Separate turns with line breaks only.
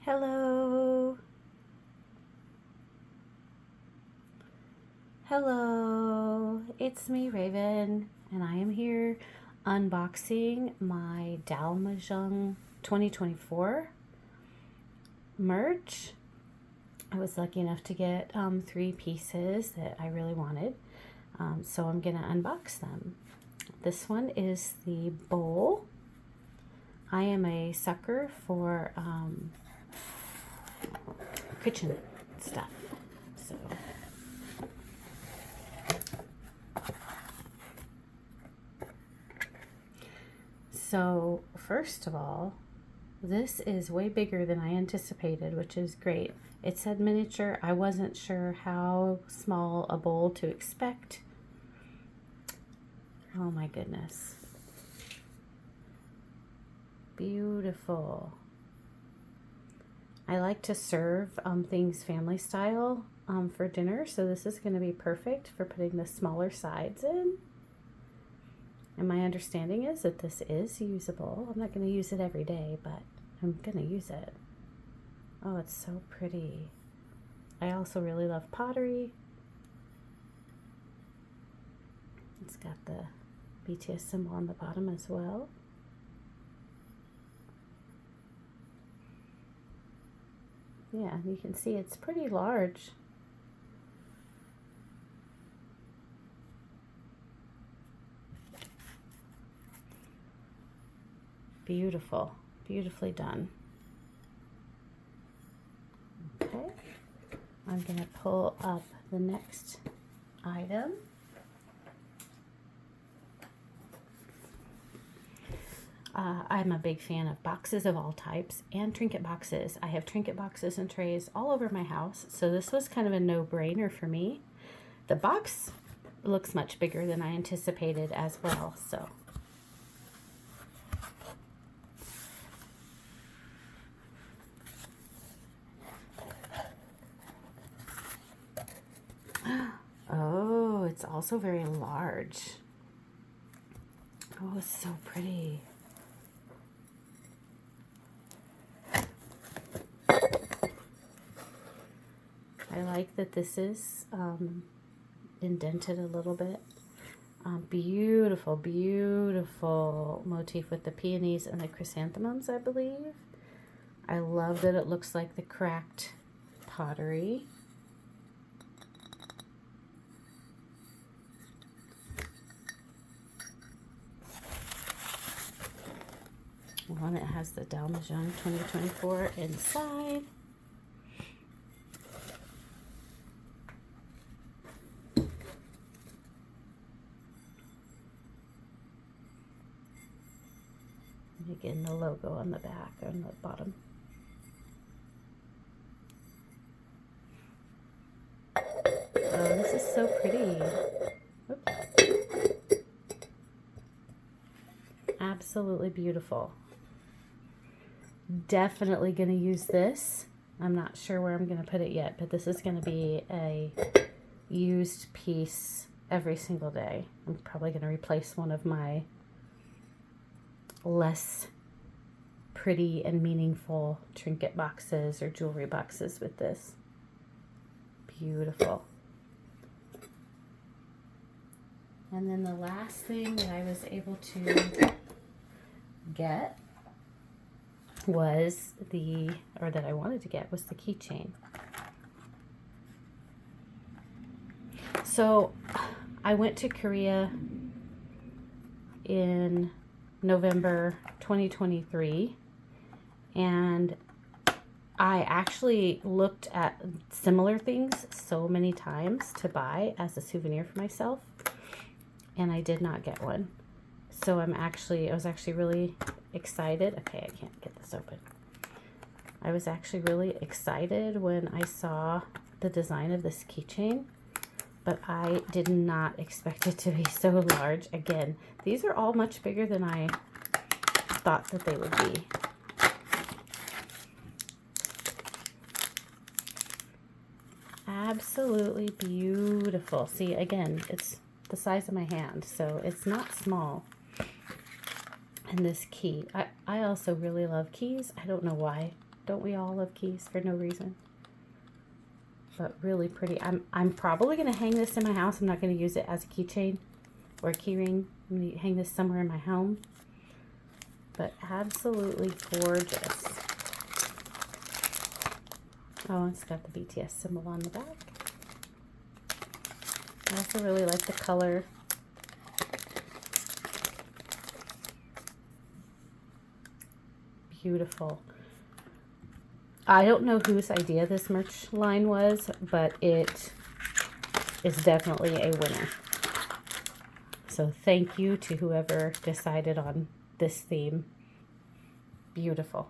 Hello. Hello. It's me, Raven, and I am here unboxing my Dalmajung 2024 merch. I was lucky enough to get 3 pieces that I really wanted, so I'm gonna unbox them. This one is the bowl. I am a sucker for kitchen stuff, so first of all, this is way bigger than I anticipated, which is great. It said miniature. I wasn't sure how small a bowl to expect. Oh my goodness. Beautiful. I like to serve things family style for dinner, so this is going to be perfect for putting the smaller sides in. And my understanding is that this is usable. I'm not going to use it every day, but I'm going to use it. Oh, it's so pretty. I also really love pottery. It's got the BTS symbol on the bottom as well. Yeah, you can see it's pretty large. Beautiful, beautifully done. Okay, I'm going to pull up the next item. I'm a big fan of boxes of all types and trinket boxes. I have trinket boxes and trays all over my house, so this was kind of a no-brainer for me. The box looks much bigger than I anticipated as well, so. Oh, it's also very large. Oh, it's so pretty. I like that this is indented a little bit. Beautiful, beautiful motif with the peonies and the chrysanthemums, I believe. I love that it looks like the cracked pottery. One, it has the Dalmajung 2024 inside. And again, the logo on the back, on the bottom. Oh, this is so pretty. Oops. Absolutely beautiful. Definitely going to use this. I'm not sure where I'm going to put it yet, but this is going to be a used piece every single day. I'm probably going to replace one of my less pretty and meaningful trinket boxes or jewelry boxes with this. Beautiful. And then the last thing that I was able to get was that I wanted to get was the keychain. So I went to Korea in November 2023, and I actually looked at similar things so many times to buy as a souvenir for myself, and I did not get one. So I was actually really excited. Okay, I can't get this open. I was actually really excited when I saw the design of this keychain, but I did not expect it to be so large. Again, these are all much bigger than I thought that they would be. Absolutely beautiful. See, again, it's the size of my hand, so it's not small. And this key, I also really love keys. I don't know why. Don't we all love keys for no reason? But really pretty. I'm probably going to hang this in my house. I'm not going to use it as a keychain or a key ring. I'm going to hang this somewhere in my home. But absolutely gorgeous. Oh, it's got the BTS symbol on the back. I also really like the color. Beautiful. I don't know whose idea this merch line was, but it is definitely a winner. So thank you to whoever decided on this theme. Beautiful.